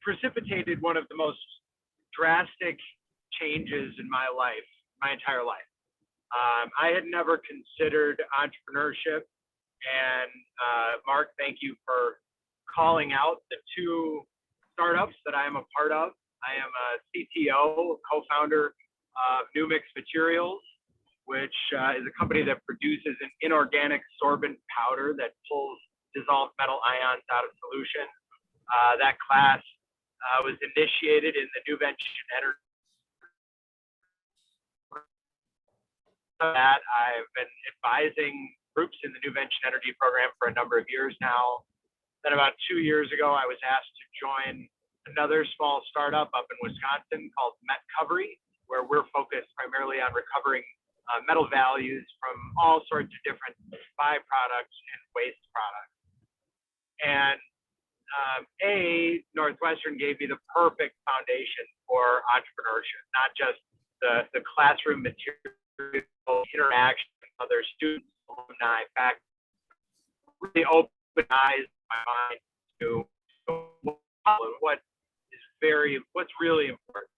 precipitated one of the most drastic changes in my life, my entire life. I had never considered entrepreneurship, and Mark, thank you for calling out the two startups that I am a part of. I am a CTO, co-founder of New Mix Materials, which is a company that produces an inorganic sorbent powder that pulls dissolved metal ions out of solution. That class was initiated in the New Venture Energy. That I've been advising groups in the New Venture Energy program for a number of years now. Then about 2 years ago, I was asked to join another small startup up in Wisconsin called METcovery, where we're focused primarily on recovering metal values from all sorts of different byproducts and waste products. And Northwestern gave me the perfect foundation for entrepreneurship, not just the classroom material, interaction with other students, alumni, fact, really opened eyes my mind to what's really important.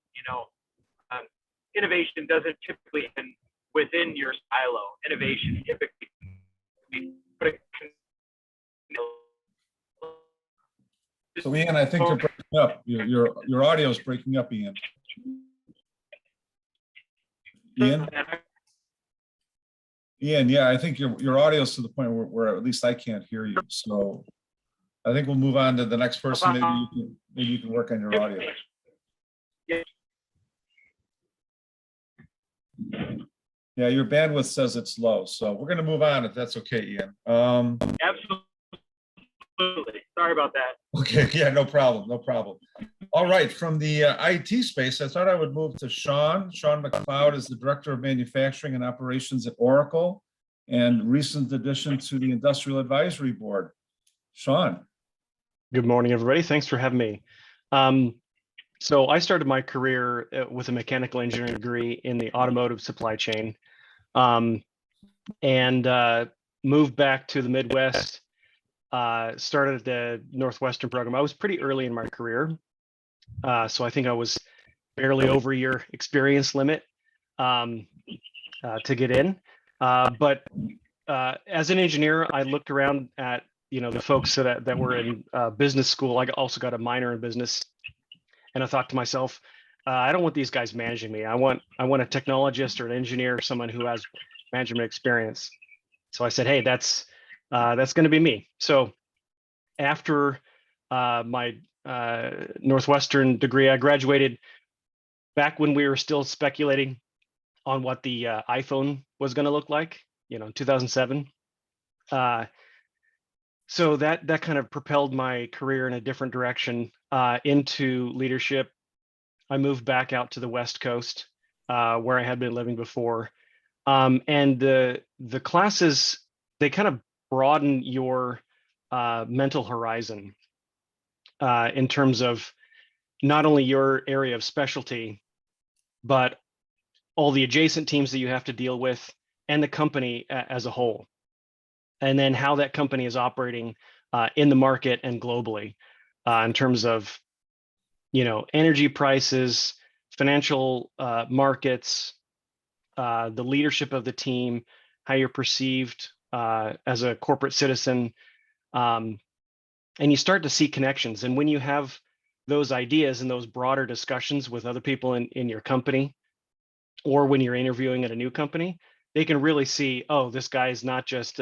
Innovation doesn't typically end within your silo. Innovation typically So Ian, I think you're breaking up. Your audio is breaking up, Ian. Ian, yeah, I think your audio is to the point where at least I can't hear you. So I think we'll move on to the next person. Maybe you can work on your audio. Yeah, your bandwidth says it's low, so we're going to move on if that's okay, Ian. Absolutely. Sorry about that. Okay, yeah, no problem, no problem. All right, from the IT space, I thought I would move to Sean. Sean McLeod is the Director of Manufacturing and Operations at Oracle and recent addition to the Industrial Advisory Board. Sean. Good morning, everybody. Thanks for having me. So I started my career with a mechanical engineering degree in the automotive supply chain, and moved back to the Midwest, started the Northwestern program. I was pretty early in my career. So I think I was barely over your experience limit to get in. But as an engineer, I looked around at the folks that were in business school. I also got a minor in business, and I thought to myself, I don't want these guys managing me. I want a technologist or an engineer, someone who has management experience. So I said, hey, that's going to be me. So after my Northwestern degree, I graduated back when we were still speculating on what the iPhone was going to look like, in 2007. So that kind of propelled my career in a different direction into leadership. I moved back out to the West Coast where I had been living before. And the classes, they kind of broaden your mental horizon in terms of not only your area of specialty, but all the adjacent teams that you have to deal with and the company as a whole. And then how that company is operating in the market and globally in terms of, energy prices, financial markets, the leadership of the team, how you're perceived as a corporate citizen. And you start to see connections. And when you have those ideas and those broader discussions with other people in your company, or when you're interviewing at a new company, they can really see, oh, this guy is not just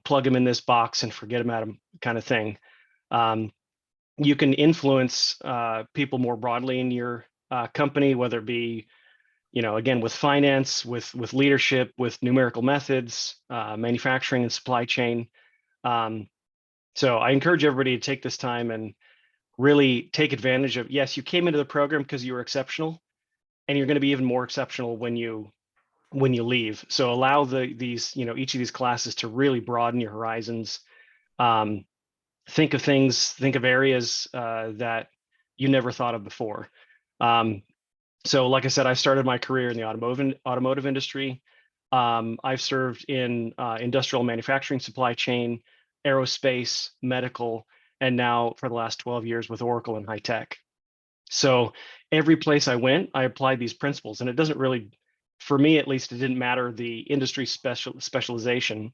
plug him in this box and forget about him kind of thing. You can influence people more broadly in your company, whether it be, again, with finance, with leadership, with numerical methods, manufacturing and supply chain. So I encourage everybody to take this time and really take advantage of, yes, you came into the program because you were exceptional, and you're going to be even more exceptional when you leave. So allow each of these classes to really broaden your horizons. Think of areas that you never thought of before. So like I said, I started my career in the automotive industry. I've served in industrial manufacturing, supply chain, aerospace, medical, and now for the last 12 years with Oracle and high tech. So every place I went, I applied these principles, and it doesn't really, for me at least, it didn't matter the industry specialization.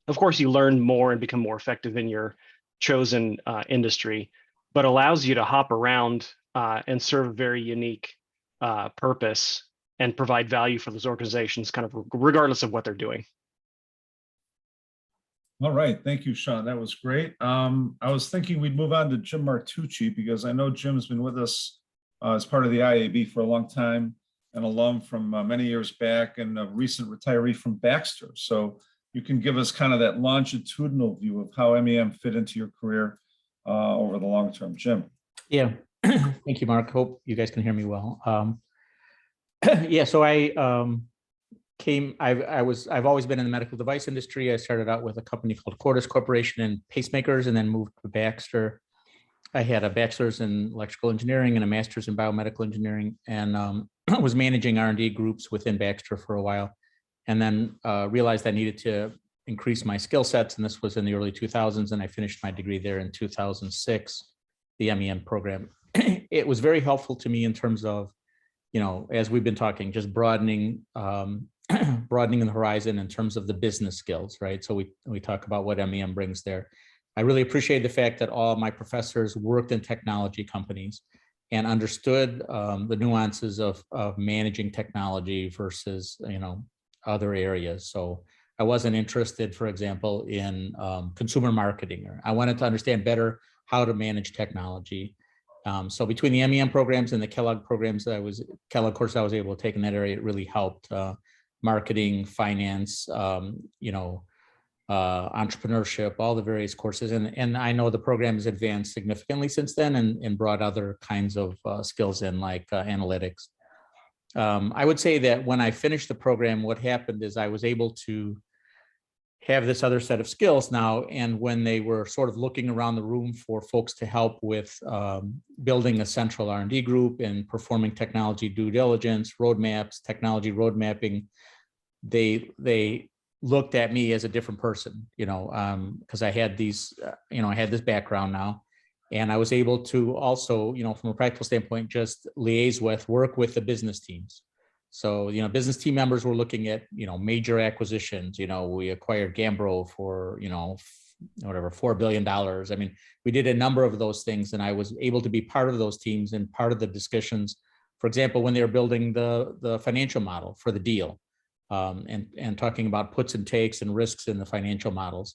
Of course, you learn more and become more effective in your chosen industry, but allows you to hop around and serve a very unique purpose and provide value for those organizations, kind of regardless of what they're doing. All right, thank you, Sean. That was great. I was thinking we'd move on to Jim Martucci, because I know Jim's been with us as part of the IAB for a long time, an alum from many years back, and a recent retiree from Baxter. So you can give us kind of that longitudinal view of how MEM fit into your career over the long term. Jim. Yeah, thank you, Mark. Hope you guys can hear me well. Yeah, so I've always been in the medical device industry. I started out with a company called Cordis Corporation and pacemakers, and then moved to Baxter. I had a bachelor's in electrical engineering and a master's in biomedical engineering, and was managing R&D groups within Baxter for a while, and then realized I needed to increase my skill sets, and this was in the early 2000s, and I finished my degree there in 2006, the MEM program. It was very helpful to me in terms of, as we've been talking, just broadening broadening the horizon in terms of the business skills, right? So we talk about what MEM brings there. I really appreciate the fact that all of my professors worked in technology companies and understood the nuances of managing technology versus, other areas. So I wasn't interested, for example, in consumer marketing, or I wanted to understand better how to manage technology. So between the MEM programs and the Kellogg programs Kellogg course I was able to take in that area, it really helped marketing, finance, entrepreneurship, all the various courses. And I know the program has advanced significantly since then, and brought other kinds of skills in, like analytics. I would say that when I finished the program, what happened is I was able to have this other set of skills now. And when they were sort of looking around the room for folks to help with building a central R&D group and performing technology due diligence, roadmaps, technology road mapping, they looked at me as a different person, because I had these, I had this background now, and I was able to also, from a practical standpoint, just work with the business teams. So, business team members were looking at, major acquisitions. We acquired Gambro for, $4 billion. I mean, we did a number of those things, and I was able to be part of those teams and part of the discussions. For example, when they were building the financial model for the deal, and talking about puts and takes and risks in the financial models.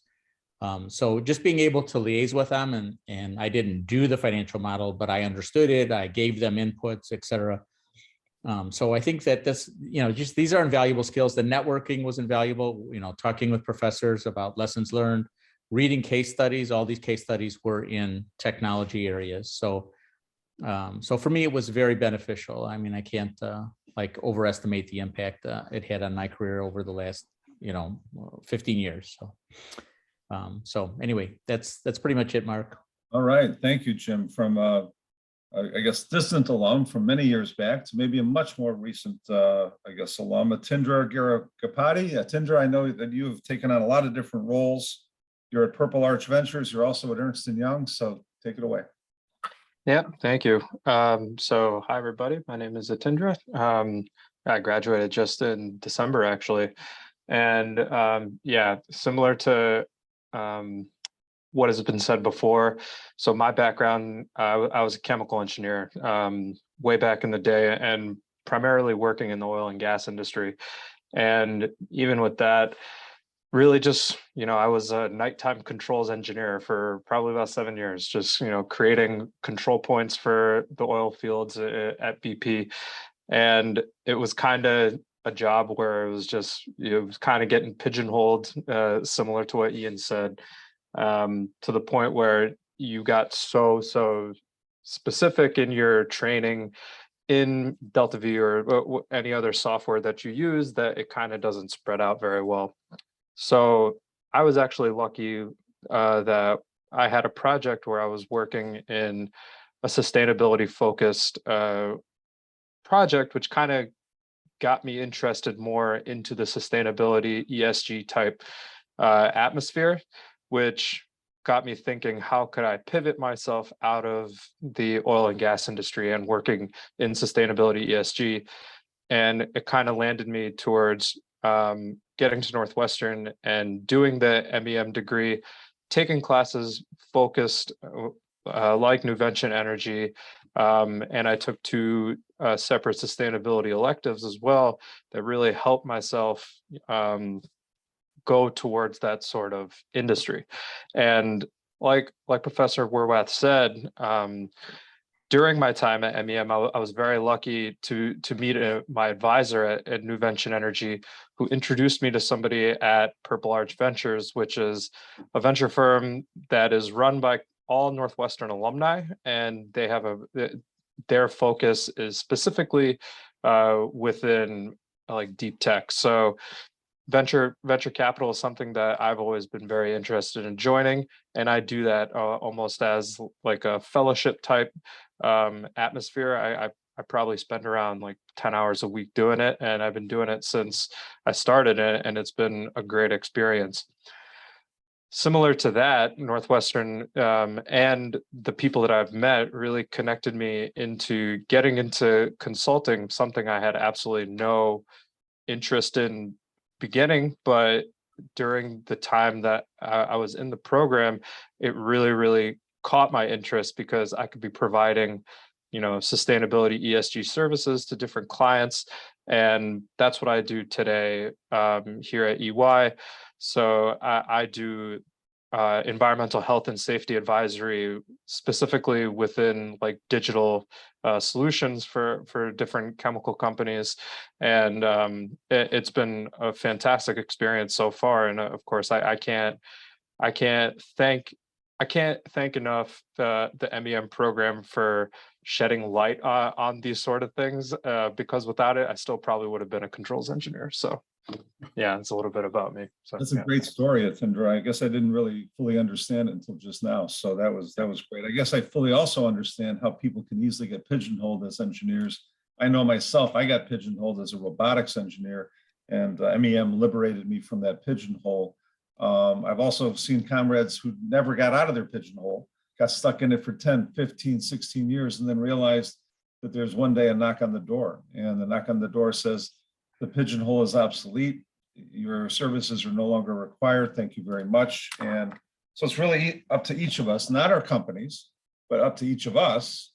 So just being able to liaise with them, and I didn't do the financial model, but I understood it. I gave them inputs, et cetera. So I think that this, just these are invaluable skills. The networking was invaluable, talking with professors about lessons learned, reading case studies. All these case studies were in technology areas. So for me, it was very beneficial. I mean, I can't overestimate the impact it had on my career over the last, 15 years. So anyway, that's pretty much it, Mark. All right, thank you, Jim. From I guess distant alum from many years back to maybe a much more recent, alum, Atindra Garagapati. Atindra, I know that you have taken on a lot of different roles. You're at Purple Arch Ventures. You're also at Ernst & Young. So take it away. Yeah, thank you. So hi, everybody. My name is Atindra. I graduated just in December, actually. And similar to what has been said before. So my background, I was a chemical engineer way back in the day, and primarily working in the oil and gas industry. And even with that, really just, I was a nighttime controls engineer for probably about 7 years, just, creating control points for the oil fields at BP. And it was kind of a job where it was just, it was kind of getting pigeonholed, similar to what Ian said, to the point where you got so specific in your training in Delta V or any other software that you use that it kind of doesn't spread out very well. So I was actually lucky that I had a project where I was working in a sustainability focused project, which kind of got me interested more into the sustainability ESG type atmosphere, which got me thinking, how could I pivot myself out of the oil and gas industry and working in sustainability ESG? And it kind of landed me towards getting to Northwestern and doing the MEM degree, taking classes focused like Nuvention Energy, and I took 2 separate sustainability electives as well that really helped myself go towards that sort of industry. And like Professor Werwath said, during my time at MEM, I was very lucky to meet my advisor at Nuvention Energy, who introduced me to somebody at Purple Arch Ventures, which is a venture firm that is run by all Northwestern alumni, and they have their focus is specifically within like deep tech. So venture capital is something that I've always been very interested in joining, and I do that almost as like a fellowship type atmosphere. I probably spend around like 10 hours a week doing it, and I've been doing it since I started it, and it's been a great experience. Similar to that, Northwestern and the people that I've met really connected me into getting into consulting, something I had absolutely no interest in beginning, but during the time that I was in the program, it really caught my interest because I could be providing, sustainability ESG services to different clients. And that's what I do today here at EY. So I do environmental health and safety advisory, specifically within like digital solutions for different chemical companies. And it's been a fantastic experience so far. And of course, I can't thank enough the MEM program for shedding light on these sort of things, because without it, I still probably would have been a controls engineer. So yeah, it's a little bit about me. So That's a great story, Atindra. I guess I didn't really fully understand it until just now. So that was great. I guess I fully also understand how people can easily get pigeonholed as engineers. I know myself, I got pigeonholed as a robotics engineer, and MEM liberated me from that pigeonhole. I've also seen comrades who never got out of their pigeonhole, got stuck in it for 10, 15, 16 years, and then realized that there's one day a knock on the door, and the knock on the door says, the pigeonhole is obsolete. Your services are no longer required. Thank you very much. And so it's really up to each of us, not our companies, but up to each of us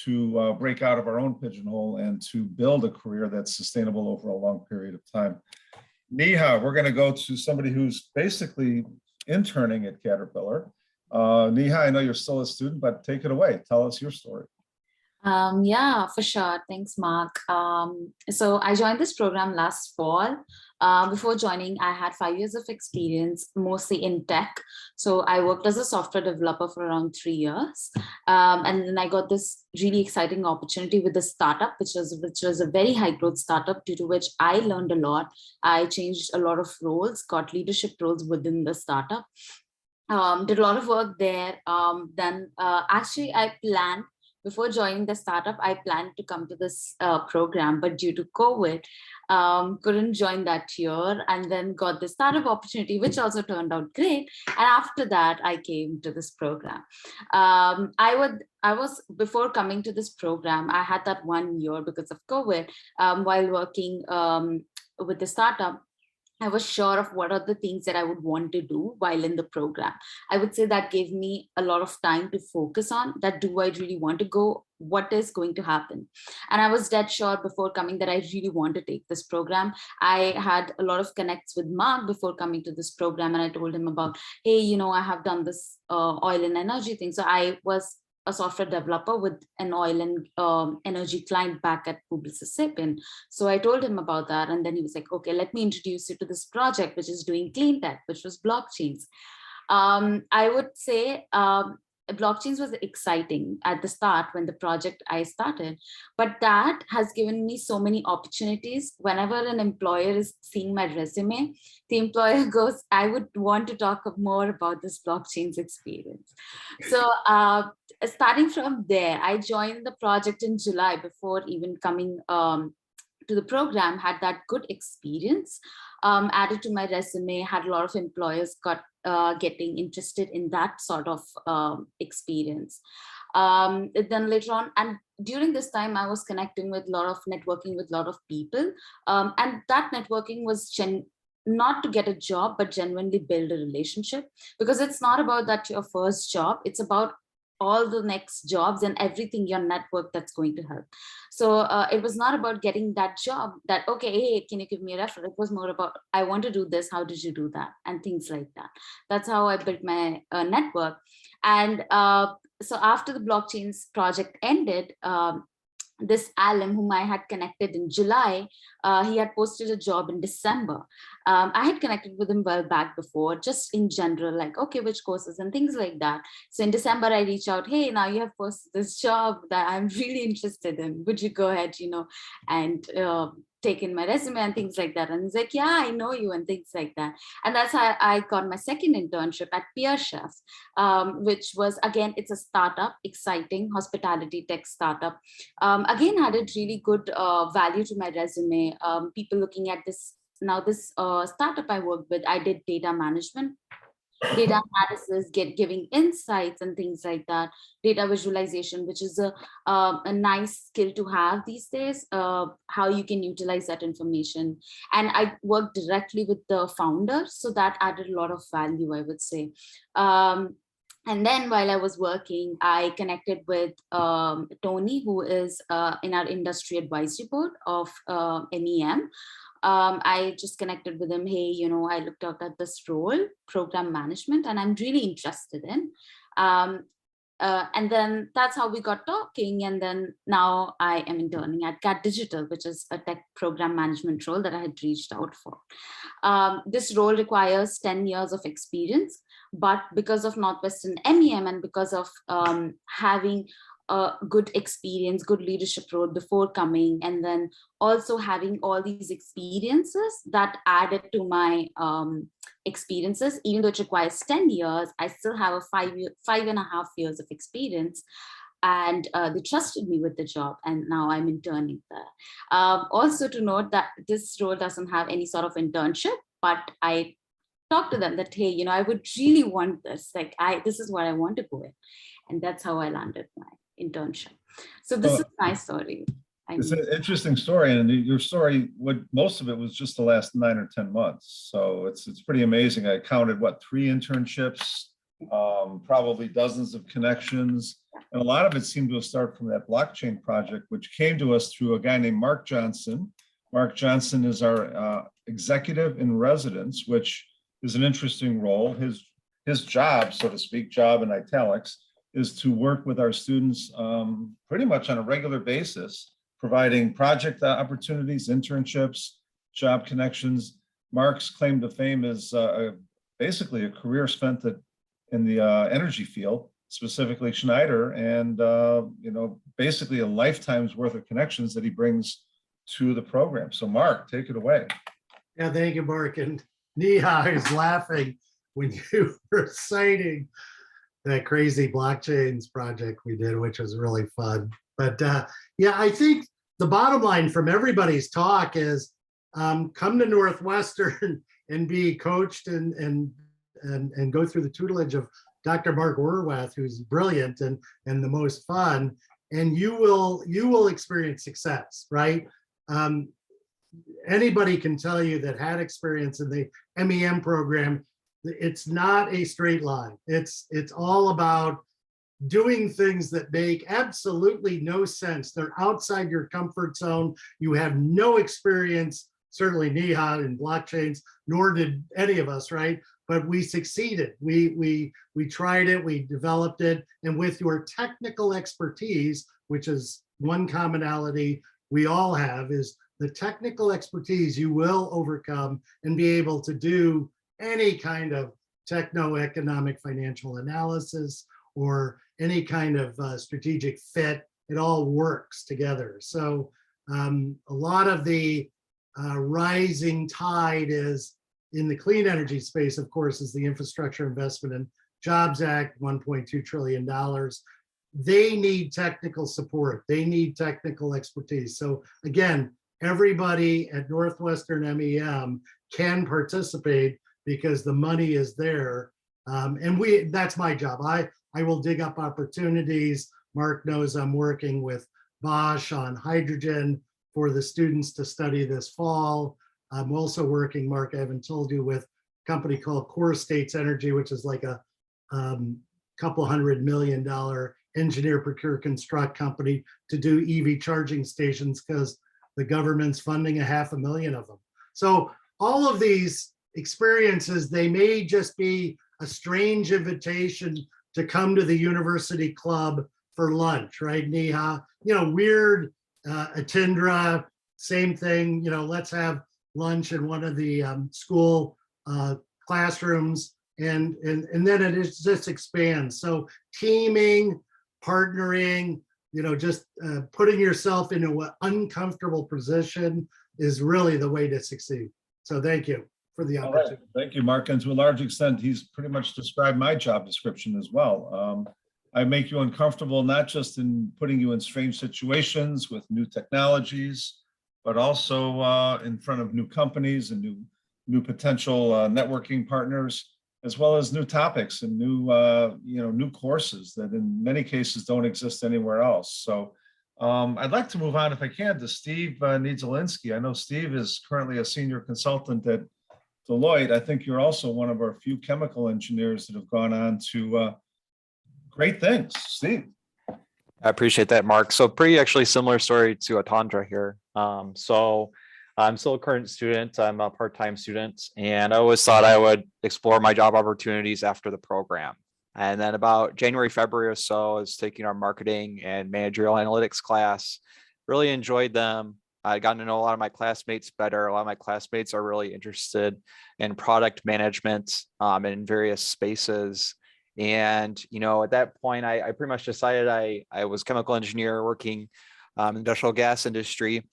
to break out of our own pigeonhole and to build a career that's sustainable over a long period of time. Neha, we're going to go to somebody who's basically interning at Caterpillar. Neha, I know you're still a student, but take it away. Tell us your story. Yeah, for sure. Thanks, Mark. So I joined this program last fall. Before joining, I had 5 years of experience, mostly in tech. So I worked as a software developer for around 3 years. And then I got this really exciting opportunity with a startup, which was a very high growth startup, due to which I learned a lot. I changed a lot of roles, got leadership roles within the startup. Did a lot of work there. Actually, before joining the startup, I planned to come to this program, but due to COVID, couldn't join that year, and then got the startup opportunity, which also turned out great. And after that, I came to this program. Before coming to this program, I had that 1 year because of COVID. While working with the startup, I was sure of what are the things that I would want to do while in the program. I would say that gave me a lot of time to focus on that. Do I really want to go? What is going to happen? And I was dead sure before coming that I really want to take this program. I had a lot of connects with Mark before coming to this program, and I told him about, hey, I have done this oil and energy thing. So I was a software developer with an oil and energy client back at Publicis. And so I told him about that. And then he was like, okay, let me introduce you to this project, which is doing clean tech, which was blockchains. I would say blockchains was exciting at the start when the project I started, but that has given me so many opportunities. Whenever an employer is seeing my resume, the employer goes, I would want to talk more about this blockchains experience. So starting from there, I joined the project in July before even coming to the program, had that good experience, added to my resume, had a lot of employers got getting interested in that sort of experience. Then later on, and during this time, I was connecting with networking with a lot of people. And that networking was not to get a job, but genuinely build a relationship, because it's not about that your first job, it's about all the next jobs and everything, your network that's going to help. So it was not about getting that job that, okay, hey, can you give me a referral? It was more about, I want to do this, how did you do that? And things like that. That's how I built my network. And so after the blockchains project ended, this alum whom I had connected in July, he had posted a job in December. I had connected with him well back before, just in general, like, okay, which courses and things like that. So in December, I reached out, hey, now you have posted this job that I'm really interested in. Would you go ahead, and take in my resume and things like that? And he's like, yeah, I know you, and things like that. And that's how I got my second internship at Peer Chefs, which was, again, it's a startup, exciting hospitality tech startup. Again, added really good value to my resume. People looking at this, now this startup I worked with, I did data management, data analysis, giving insights and things like that, data visualization, which is a nice skill to have these days, how you can utilize that information. And I worked directly with the founder, so that added a lot of value, I would say. And then while I was working, I connected with Tony, who is in our industry advisory board of MEM. I just connected with him. Hey, I looked out at this role, program management, and I'm really interested in. And then that's how we got talking. And then now I am interning at CAT Digital, which is a tech program management role that I had reached out for. This role requires 10 years of experience, but because of Northwestern MEM and because of having a good experience, good leadership role before coming, and then also having all these experiences that added to my experiences, even though it requires 10 years, I still have a 5.5 years of experience. And they trusted me with the job, and now I'm interning there. Also to note that this role doesn't have any sort of internship, but I talked to them that, hey, I would really want this. Like, this is what I want to go in. And that's how I landed my internship. So this is my story. It's an interesting story, and your story, most of it was just the last 9 or 10 months. So it's pretty amazing. I counted 3 internships, probably dozens of connections, and a lot of it seemed to have started from that blockchain project, which came to us through a guy named Mark Johnson. Mark Johnson is our executive in residence, which is an interesting role. His job, so to speak, job in italics, is to work with our students pretty much on a regular basis, providing project opportunities, internships, job connections. Mark's claim to fame is basically a career spent in the energy field, specifically Schneider, and basically a lifetime's worth of connections that he brings to the program. So Mark, take it away. Yeah, thank you, Mark. And Neha is laughing when you were citing that crazy blockchains project we did, which was really fun. But yeah, I think the bottom line from everybody's talk is come to Northwestern and be coached and go through the tutelage of Dr. Mark Werwath, who's brilliant and the most fun, and you will experience success, right? Anybody can tell you that had experience in the MEM program. It's not a straight line. It's all about doing things that make absolutely no sense. They're outside your comfort zone. You have no experience, certainly Neha in blockchains, nor did any of us, right? But we succeeded. We tried it, we developed it, and with your technical expertise, which is one commonality we all have, is the technical expertise, you will overcome and be able to do any kind of techno-economic financial analysis or any kind of strategic fit. It all works together. So a lot of the rising tide is in the clean energy space, of course, is the Infrastructure Investment and Jobs Act, $1.2 trillion. They need technical support. They need technical expertise. So again, everybody at Northwestern MEM can participate because the money is there. And that's my job. I will dig up opportunities. Mark knows I'm working with Bosch on hydrogen for the students to study this fall. I'm also working, Mark, I haven't told you, with a company called Core States Energy, which is like a couple $100 million engineer, procure, construct company to do EV charging stations because the government's funding 500,000 of them. So all of these experiences, they may just be a strange invitation to come to the university club for lunch, right, Neha? Weird, Atindra, same thing, let's have lunch in one of the school classrooms, and then it just expands. So teaming, partnering, just putting yourself into an uncomfortable position is really the way to succeed. So thank you for the opportunity. Right. Thank you, Mark. And to a large extent, he's pretty much described my job description as well. I make you uncomfortable, not just in putting you in strange situations with new technologies, but also in front of new companies and new potential networking partners, as well as new topics and new courses that in many cases don't exist anywhere else. So I'd like to move on, if I can, to Steve Niedzielinski. I know Steve is currently a senior consultant at Deloitte. I think you're also one of our few chemical engineers that have gone on to great things. Steve. I appreciate that, Mark. So pretty actually similar story to Atandra here. So I'm still a current student. I'm a part-time student, and I always thought I would explore my job opportunities after the program. And then about January, February or so, I was taking our marketing and managerial analytics class. Really enjoyed them. I got to know a lot of my classmates better. A lot of my classmates are really interested in product management in various spaces. And, at that point, I pretty much decided I was a chemical engineer working in the industrial gas industry.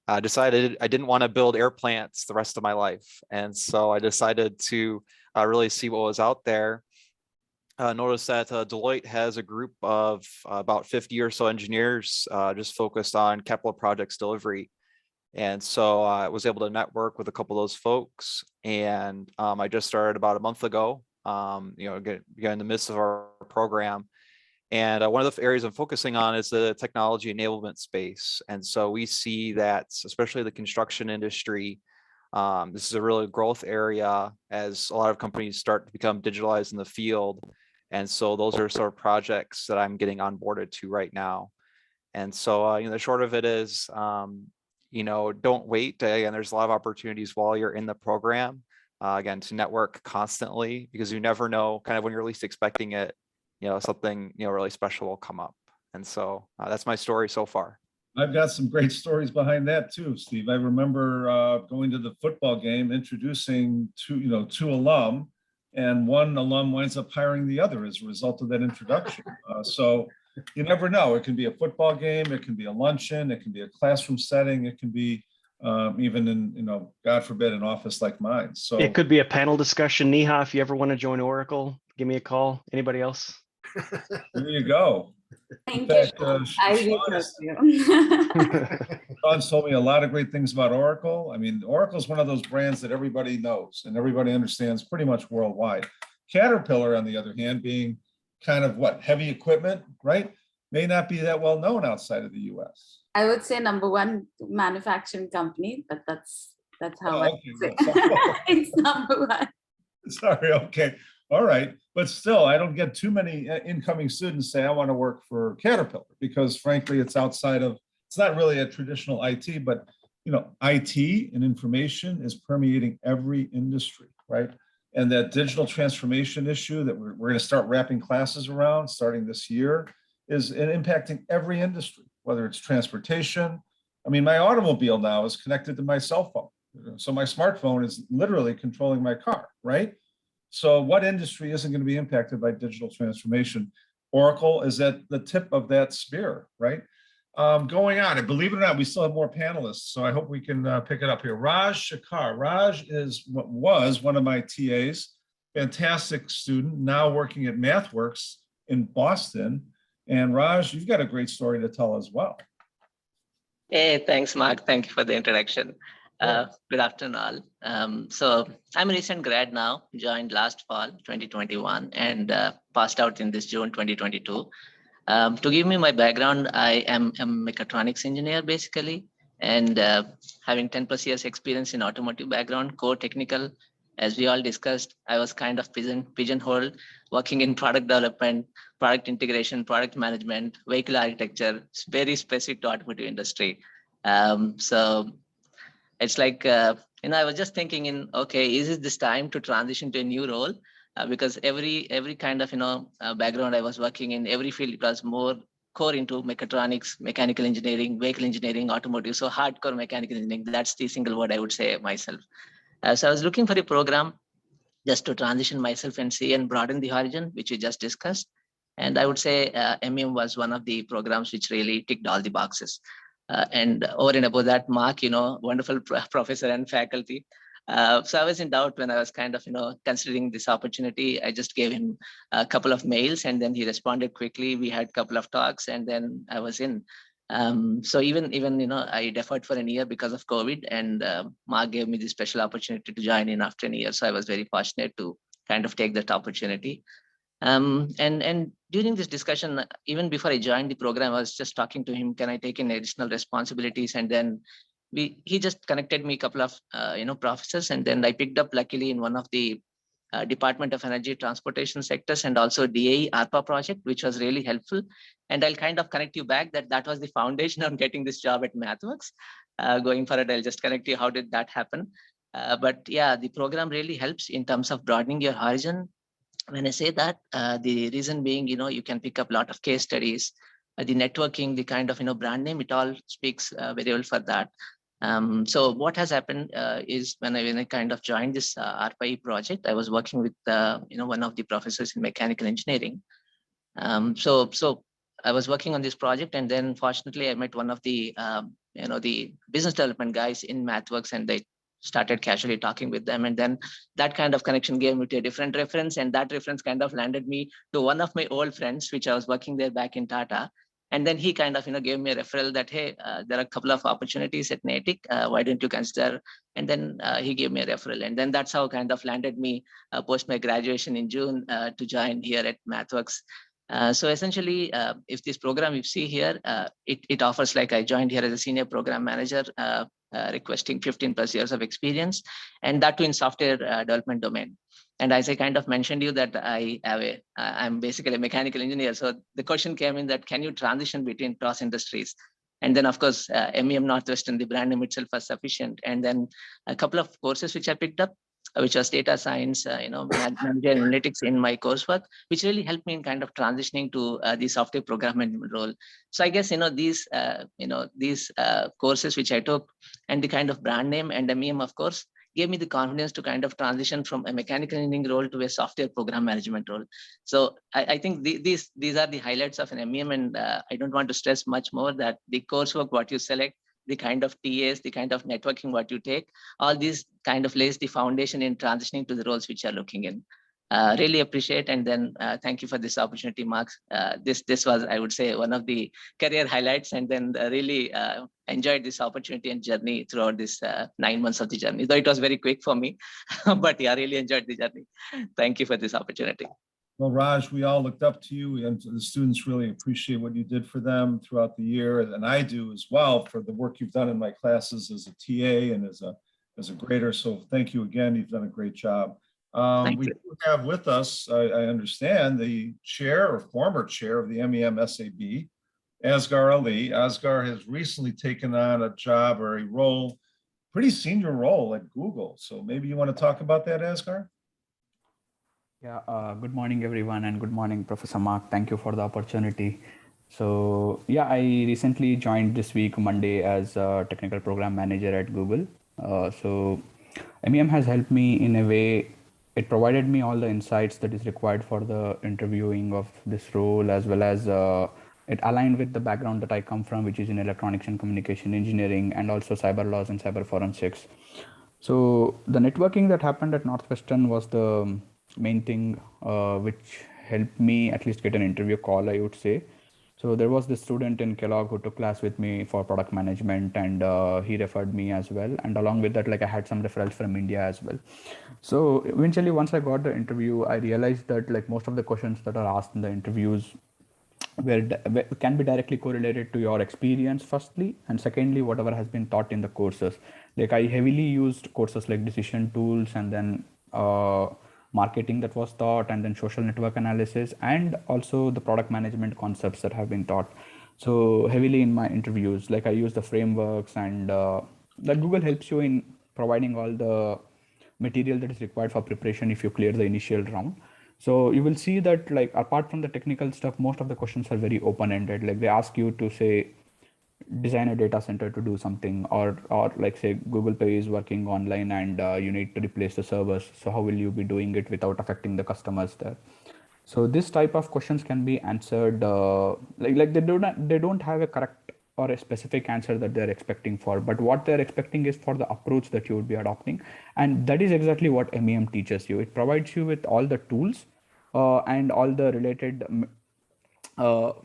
I decided I didn't want to build air plants the rest of my life. And so I decided to really see what was out there. Notice that Deloitte has a group of about 50 or so engineers just focused on capital projects delivery. And so I was able to network with a couple of those folks. And I just started about a month ago, again, in the midst of our program. And one of the areas I'm focusing on is the technology enablement space. And so we see that, especially the construction industry, this is a really growth area as a lot of companies start to become digitalized in the field. And so those are sort of projects that I'm getting onboarded to right now. And so, the short of it is, don't wait. Again, there's a lot of opportunities while you're in the program, again, to network constantly, because you never know kind of when you're least expecting it, something, really special will come up. And so that's my story so far. I've got some great stories behind that too, Steve. I remember going to the football game, introducing two alum, and one alum winds up hiring the other as a result of that introduction. So you never know. It can be a football game, it can be a luncheon, it can be a classroom setting, it can be even in, God forbid, an office like mine. So it could be a panel discussion. Neha, if you ever want to join Oracle, give me a call. Anybody else? There you go. Thank you. I'll reach out to you. Sean's told me a lot of great things about Oracle. I mean, Oracle is one of those brands that everybody knows and everybody understands pretty much worldwide. Caterpillar, on the other hand, being kind of heavy equipment, right? May not be that well known outside of the US. I would say #1 manufacturing company, but that's how I say. It's #1. Sorry, okay. All right. But still, I don't get too many incoming students say, I want to work for Caterpillar, because frankly, it's not really a traditional IT, but IT and information is permeating every industry, right? And that digital transformation issue that we're going to start wrapping classes around starting this year is impacting every industry, whether it's transportation. I mean, my automobile now is connected to my cell phone. So my smartphone is literally controlling my car, right? So what industry isn't going to be impacted by digital transformation? Oracle is at the tip of that spear, right? Going on, and believe it or not, we still have more panelists, so I hope we can pick it up here. Raj Shekhar. Raj was one of my TAs, fantastic student, now working at MathWorks in Boston. And Raj, you've got a great story to tell as well. Hey, thanks, Mark. Thank you for the introduction. Good afternoon, all. So I'm a recent grad now, joined last fall, 2021, and passed out in this June, 2022. To give me my background, I am a mechatronics engineer, basically, and having 10 plus years experience in automotive background, core technical. As we all discussed, I was kind of pigeonholed, working in product development, product integration, product management, vehicle architecture, very specific to automotive industry. So it's like, I was just thinking okay, is it this time to transition to a new role? Because every kind of, background I was working in, every field, it was more core into mechatronics, mechanical engineering, vehicle engineering, automotive. So hardcore mechanical engineering, that's the single word I would say myself. So I was looking for a program just to transition myself and see and broaden the horizon, which we just discussed. And I would say MEM was one of the programs which really ticked all the boxes. And over and above that, Mark, wonderful professor and faculty. So I was in doubt when I was kind of, considering this opportunity. I just gave him a couple of mails and then he responded quickly. We had a couple of talks and then I was in. So even I deferred for a year because of COVID, and Mark gave me this special opportunity to join in after a year. So I was very fortunate to kind of take that opportunity. And during this discussion, even before I joined the program, I was just talking to him, can I take in additional responsibilities? And then he just connected me a couple of professors, and then I picked up luckily in one of the Department of Energy Transportation sectors, and also DAE ARPA project, which was really helpful. And I'll kind of connect you back that was the foundation of getting this job at MathWorks. Going forward, I'll just connect you how did that happen. But yeah, the program really helps in terms of broadening your horizon. When I say that, the reason being, you can pick up a lot of case studies, the networking, the kind of, brand name, it all speaks very well for that. So what has happened is when I kind of joined this ARPA project, I was working with, one of the professors in mechanical engineering. So I was working on this project, and then fortunately I met one of the, the business development guys in MathWorks, and they started casually talking with them. And then that kind of connection gave me to a different reference. And that reference kind of landed me to one of my old friends, which I was working there back in Tata. And then he kind of, gave me a referral that, hey, there are a couple of opportunities at Natick. Why don't you consider? And then he gave me a referral. And then that's how kind of landed me post my graduation in June to join here at MathWorks. So essentially, if this program you see here, it offers, like I joined here as a senior program manager, requesting 15 plus years of experience, and that too in software development domain. And as I kind of mentioned you that I'm basically a mechanical engineer. So the question came in that, can you transition between cross industries? And then of course, MEM Northwestern, the brand name itself was sufficient. And then a couple of courses which I picked up, which was data science, manager analytics in my coursework, which really helped me in kind of transitioning to the software programming role. So I guess, these courses which I took, and the kind of brand name and MEM, of course, gave me the confidence to kind of transition from a mechanical engineering role to a software program management role. So I think these are the highlights of an MEM, and I don't want to stress much more that the coursework, what you select, the kind of TAs, the kind of networking, what you take, all these kind of lays the foundation in transitioning to the roles which you're looking in. Really appreciate, and then thank you for this opportunity, Mark. This was, I would say, one of the career highlights, and then really enjoyed this opportunity and journey throughout this 9 months of the journey. Though it was very quick for me, but yeah, really enjoyed the journey. Thank you for this opportunity. Well, Raj, we all looked up to you, and the students really appreciate what you did for them throughout the year, and I do as well for the work you've done in my classes as a TA and as a grader. So thank you again. You've done a great job. We do have with us, I understand, the chair or former chair of the MEM SAB, Asghar Ali. Asghar has recently taken on a job or a role, pretty senior role at Google. So maybe you want to talk about that, Asghar? Yeah, good morning, everyone, and good morning, Professor Mark. Thank you for the opportunity. So yeah, I recently joined this week, Monday, as a technical program manager at Google. So MEM has helped me in a way. It provided me all the insights that is required for the interviewing of this role, as well as it aligned with the background that I come from, which is in electronics and communication engineering, and also cyber laws and cyber forensics. So the networking that happened at Northwestern was the main thing which helped me at least get an interview call, I would say. So there was this student in Kellogg who took class with me for product management, and he referred me as well. And along with that, like I had some referrals from India as well. So eventually, once I got the interview, I realized that like most of the questions that are asked in the interviews can be directly correlated to your experience firstly, and secondly whatever has been taught in the courses. Like I heavily used courses like decision tools, and then marketing that was taught, and then social network analysis, and also the product management concepts that have been taught so heavily in my interviews. Like I use the frameworks, and that Google helps you in providing all the material that is required for preparation if you clear the initial round. So you will see that like apart from the technical stuff, most of the questions are very open-ended. Like they ask you to say design a data center to do something, or like say Google Pay is working online and you need to replace the servers. So how will you be doing it without affecting the customers there? So this type of questions can be answered like they don't have a correct or a specific answer that they're expecting for, but what they're expecting is for the approach that you would be adopting, and that is exactly what MEM teaches you. It provides you with all the tools and all the related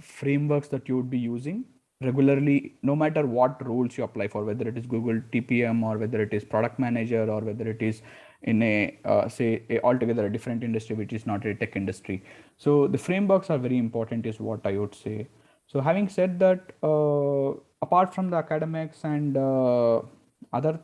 frameworks that you would be using regularly, no matter what roles you apply for, whether it is Google TPM or whether it is product manager or whether it is in a say altogether a different industry which is not a tech industry. So the frameworks are very important is what I would say. So having said that, apart from the academics and other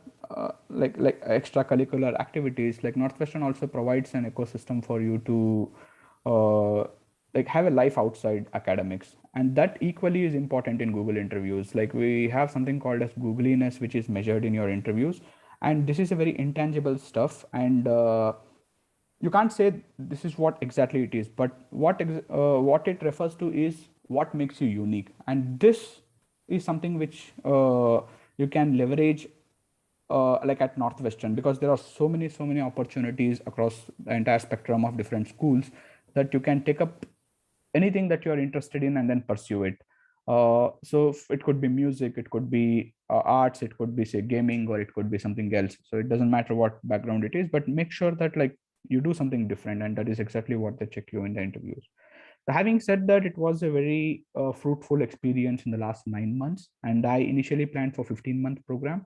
like extracurricular activities, like Northwestern also provides an ecosystem for you to like have a life outside academics, and that equally is important in Google interviews. Like we have something called as Googliness, which is measured in your interviews, and this is a very intangible stuff, and you can't say this is what exactly it is, but what it refers to is what makes you unique, and this is something which you can leverage like at Northwestern, because there are so many opportunities across the entire spectrum of different schools that you can take up anything that you are interested in and then pursue it. So it could be music, it could be arts, it could be say gaming, or it could be something else. So it doesn't matter what background it is, but make sure that like you do something different, and that is exactly what they check you in the interviews. So having said that, it was a very fruitful experience in the last 9 months, and I initially planned for 15-month program,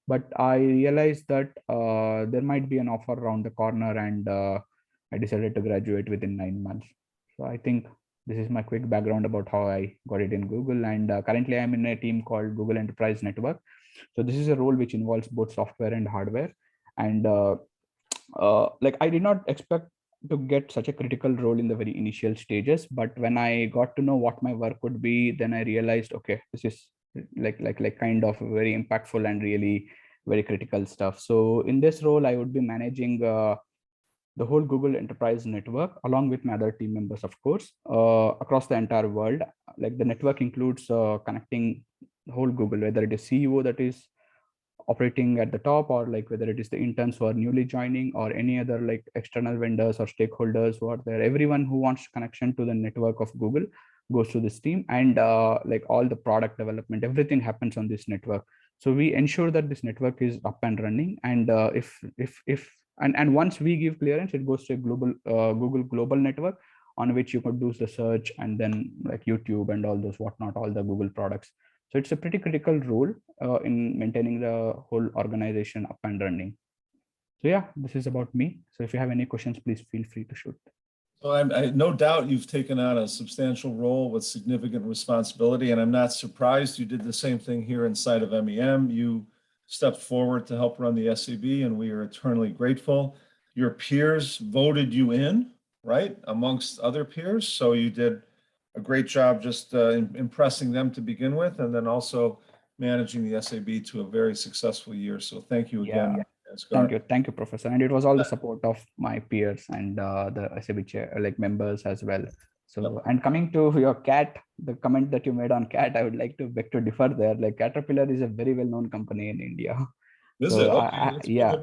but I realized that there might be an offer around the corner, and I decided to graduate within 9 months. So I think this is my quick background about how I got it in Google. And currently I'm in a team called Google Enterprise Network. So this is a role which involves both software and hardware. And like I did not expect to get such a critical role in the very initial stages, but when I got to know what my work would be, then I realized, okay, this is like kind of very impactful and really very critical stuff. So in this role, I would be managing the whole Google Enterprise Network, along with my other team members, of course, across the entire world. Like the network includes connecting the whole Google, whether it is CEO that is operating at the top, or like whether it is the interns who are newly joining, or any other like external vendors or stakeholders who are there. Everyone who wants connection to the network of Google goes to this team, and like all the product development, everything happens on this network. So we ensure that this network is up and running, and and once we give clearance, it goes to a global Google global network on which you could do the search, and then like YouTube and all those whatnot, all the Google products. So it's a pretty critical role in maintaining the whole organization up and running. So yeah, this is about me. So if you have any questions, please feel free to shoot. So I no doubt you've taken on a substantial role with significant responsibility, and I'm not surprised you did the same thing here inside of MEM. You stepped forward to help run the SAB, and we are eternally grateful. Your peers voted you in, right, amongst other peers. So you did a great job just impressing them to begin with, and then also managing the SAB to a very successful year. So thank you again. Yeah. Thank you, Professor. And it was all the support of my peers and the SAB chair, like members as well. So, and coming to your CAT, the comment that you made on CAT, I would like to beg to differ there. Like Caterpillar is a very well-known company in India. Is so it? Okay, yeah,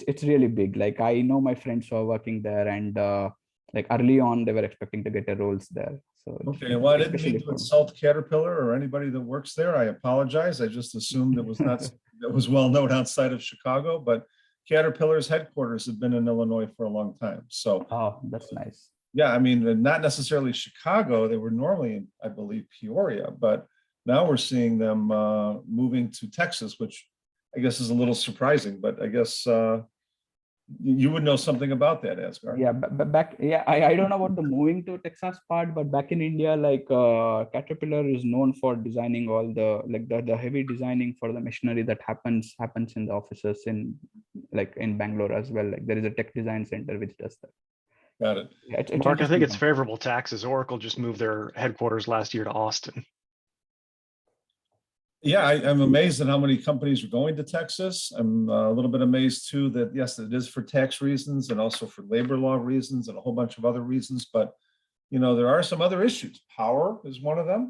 it's really big. Like I know my friends who are working there, and like early on they were expecting to get a roles there. So okay, well, I didn't mean to insult Caterpillar or anybody that works there. I apologize. I just assumed it was not that was well known outside of Chicago, but Caterpillar's headquarters have been in Illinois for a long time. So oh, that's nice. Yeah, I mean, not necessarily Chicago. They were normally in, I believe, Peoria, but now we're seeing them moving to Texas, which I guess is a little surprising, but I guess you would know something about that, Asgar. Yeah, back, yeah, I don't know about the moving to Texas part, but back in India, like Caterpillar is known for designing all the like the heavy designing for the machinery that happens in the offices in like in Bangalore as well. Like there is a tech design center which does that. Got it. Yeah, it's Mark, I think interesting it's concept. favorable taxes. Oracle just moved their headquarters last year to Austin. Yeah, I'm amazed at how many companies are going to Texas. I'm a little bit amazed too that yes, it is for tax reasons and also for labor law reasons and a whole bunch of other reasons. But you know, there are some other issues. Power is one of them,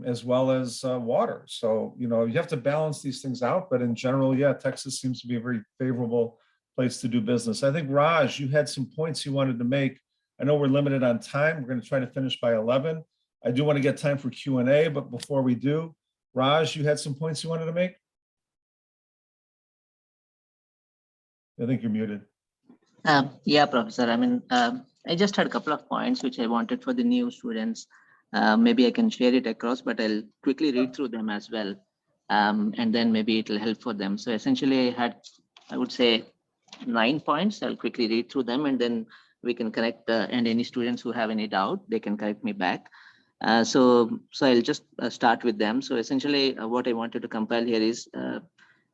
as well as water. So you know, you have to balance these things out. But in general, yeah, Texas seems to be a very favorable place to do business. I think Raj, you had some points you wanted to make. I know we're limited on time. We're going to try to finish by 11. I do want to get time for Q&A, but before we do, Raj, you had some points you wanted to make? I think you're muted. Yeah, Professor. I mean, I just had a couple of points which I wanted for the new students. Maybe I can share it across, but I'll quickly read through them as well. And then maybe it'll help for them. So essentially I would say 9 points. I'll quickly read through them and then we can connect and any students who have any doubt, they can correct me back. So I'll just start with them. So essentially what I wanted to compile here is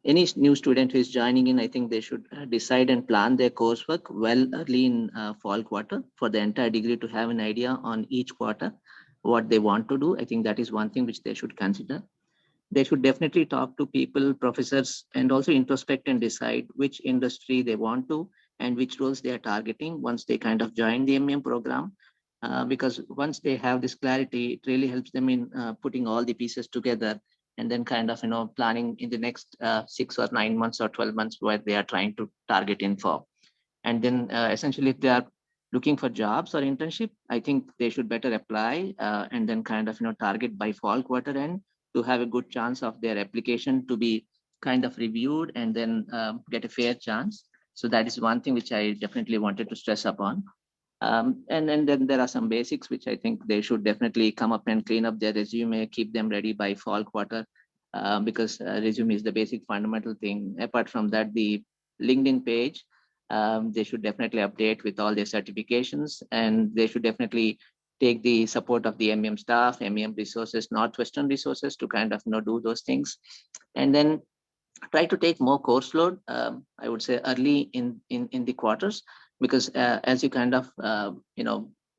any new student who is joining in, I think they should decide and plan their coursework well early in fall quarter for the entire degree to have an idea on each quarter, what they want to do. I think that is one thing which they should consider. They should definitely talk to people, professors, and also introspect and decide which industry they want to and which roles they are targeting once they kind of join the MEM program. Because once they have this clarity, it really helps them in putting all the pieces together and then kind of, planning in the next 6 or 9 months or 12 months where they are trying to target in for. And then essentially, if they are looking for jobs or internship, I think they should better apply and then kind of, target by fall quarter end to have a good chance of their application to be kind of reviewed and then get a fair chance. So that is one thing which I definitely wanted to stress upon. And then there are some basics which I think they should definitely come up and clean up their resume, keep them ready by fall quarter, because resume is the basic fundamental thing. Apart from that, the LinkedIn page, they should definitely update with all their certifications, and they should definitely take the support of the MEM staff, MEM resources, Northwestern resources to kind of do those things. And then try to take more course load, I would say early in the quarters, because as you kind of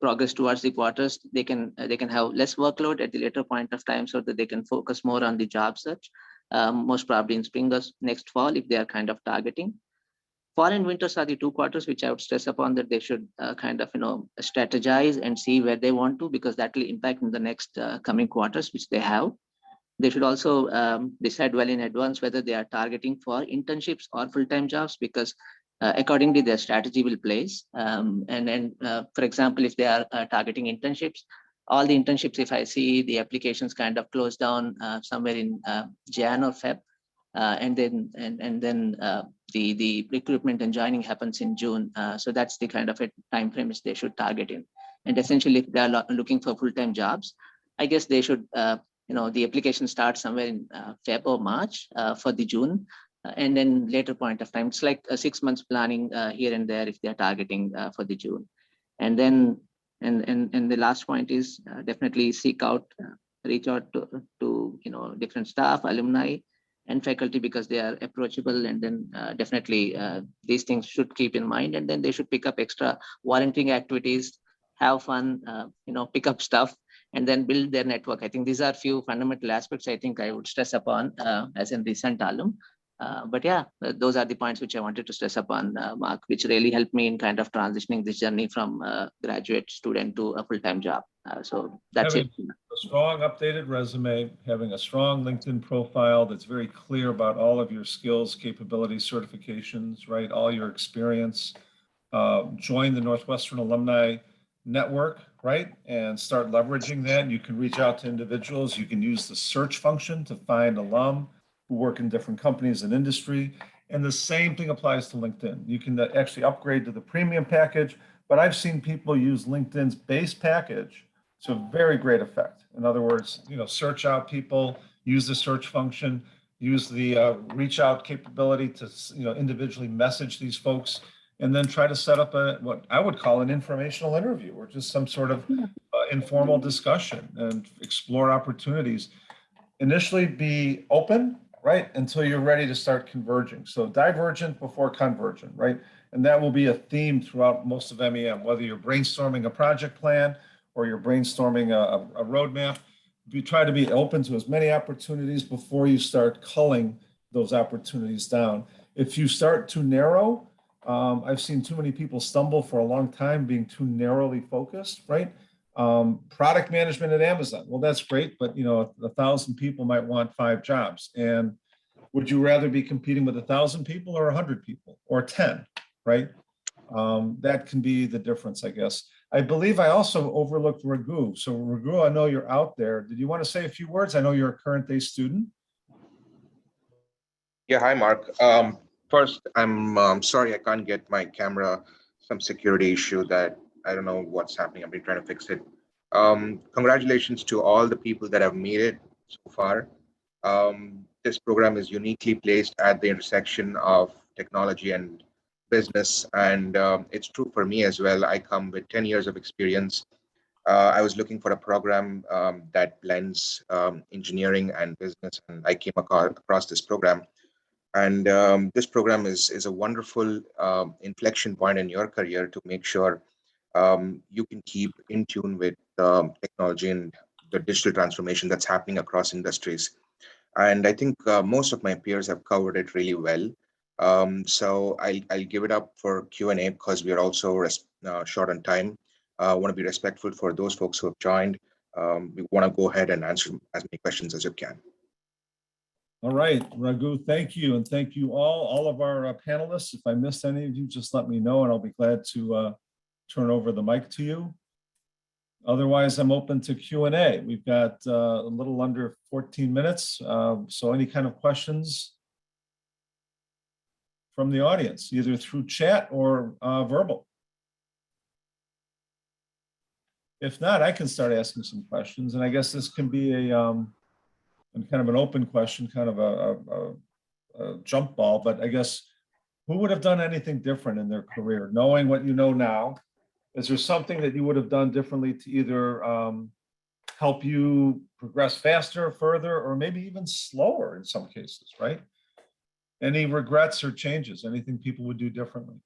progress towards the quarters, they can have less workload at the later point of time so that they can focus more on the job search, most probably in spring or next fall if they are kind of targeting. Fall and winters are the 2 quarters which I would stress upon that they should kind of strategize and see where they want to, because that will impact in the next coming quarters which they have. They should also decide well in advance whether they are targeting for internships or full-time jobs, because accordingly their strategy will place. And then, for example, if they are targeting internships, all the internships, if I see the applications kind of close down somewhere in Jan or Feb, and then the recruitment and joining happens in June. So that's the kind of a time frame which they should target in. And essentially, if they are looking for full-time jobs, I guess they should the application starts somewhere in Feb or March for the June, and then later point of time. It's like a 6 months planning here and there if they're targeting for the June. And then, and the last point is definitely seek out, reach out to different staff, alumni, and faculty, because they are approachable. And then definitely these things should keep in mind. And then they should pick up extra volunteering activities, have fun, pick up stuff, and then build their network. I think these are few fundamental aspects I think I would stress upon as a recent alum. But yeah, those are the points which I wanted to stress upon, Mark, which really helped me in kind of transitioning this journey from a graduate student to a full-time job. So that's having it. A strong updated resume, having a strong LinkedIn profile that's very clear about all of your skills, capabilities, certifications, right? All your experience. Join the Northwestern Alumni Network, right? And start leveraging that. You can reach out to individuals. You can use the search function to find alum who work in different companies and industry. And the same thing applies to LinkedIn. You can actually upgrade to the premium package, but I've seen people use LinkedIn's base package to very great effect. In other words, search out people, use the search function, use the reach out capability to, individually message these folks, and then try to set up what I would call an informational interview or just some sort of informal discussion and explore opportunities. Initially be open, right, until you're ready to start converging. So divergent before convergent, right? And that will be a theme throughout most of MEM, whether you're brainstorming a project plan or you're brainstorming a roadmap. You try to be open to as many opportunities before you start culling those opportunities down. If you start too narrow, I've seen too many people stumble for a long time being too narrowly focused, right? Product management at Amazon. Well, that's great, but 1,000 people might want 5 jobs. And would you rather be competing with 1,000 people or 100 people or 10, right? That can be the difference, I guess. I believe I also overlooked Raghu. So Raghu, I know you're out there. Did you want to say a few words? I know you're a current day student. Yeah, hi, Mark. First, I'm sorry I can't get my camera, some security issue that I don't know what's happening. I've been trying to fix it. Congratulations to all the people that have made it so far. This program is uniquely placed at the intersection of technology and business, and it's true for me as well. I come with 10 years of experience. I was looking for a program that blends engineering and business, and I came across this program. And this program is a wonderful inflection point in your career to make sure you can keep in tune with technology and the digital transformation that's happening across industries. And I think most of my peers have covered it really well. So I'll give it up for Q&A because we are also short on time. I want to be respectful for those folks who have joined. We want to go ahead and answer as many questions as you can. All right, Raghu, thank you. And thank you all of our panelists. If I missed any of you, just let me know and I'll be glad to turn over the mic to you. Otherwise, I'm open to Q&A. We've got a little under 14 minutes. So any kind of questions from the audience, either through chat or verbal? If not, I can start asking some questions. And I guess this can be a kind of an open question, kind of a jump ball, but I guess who would have done anything different in their career, knowing what you know now? Is there something that you would have done differently to either help you progress faster, further, or maybe even slower in some cases, right? Any regrets or changes, anything people would do differently?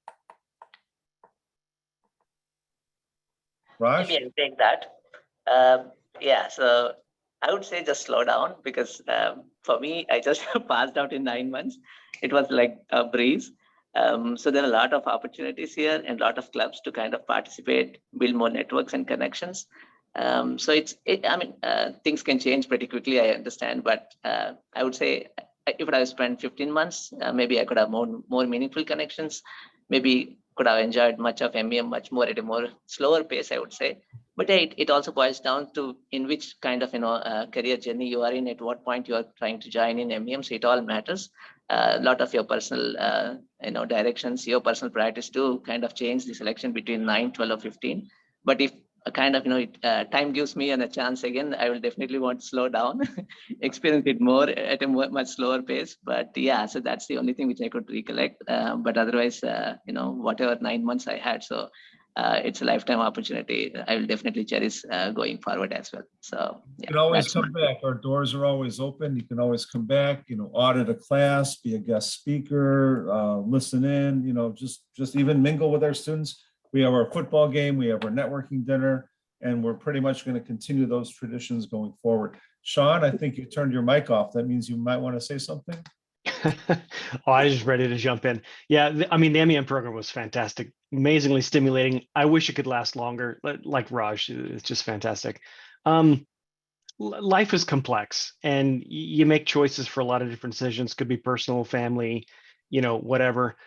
Raj? Maybe I'll take that. Yeah, so I would say just slow down because for me, I just passed out in 9 months. It was like a breeze. So there are a lot of opportunities here and a lot of clubs to kind of participate, build more networks and connections. So things can change pretty quickly, I understand, but I would say if I spent 15 months, maybe I could have more meaningful connections, maybe could have enjoyed much of MEM much more at a more slower pace, I would say. But it also boils down to in which kind of career journey you are in, at what point you are trying to join in MEM. So it all matters. A lot of your personal directions, your personal priorities do kind of change the selection between 9, 12, or 15. But if time gives me a chance again, I will definitely want to slow down, experience it more at a much slower pace. But yeah, so that's the only thing which I could recollect. But otherwise, whatever 9 months I had, so it's a lifetime opportunity. I will definitely cherish going forward as well. So yeah, you can always come back. Our doors are always open. You can always come back, audit a class, be a guest speaker, listen in, just even mingle with our students. We have our football game, we have our networking dinner, and we're pretty much going to continue those traditions going forward. Sean, I think you turned your mic off. That means you might want to say something. I was just ready to jump in. Yeah, the MEM program was fantastic, amazingly stimulating. I wish it could last longer. Like Raj, it's just fantastic. Life is complex, and you make choices for a lot of different decisions. Could be personal, family, whatever.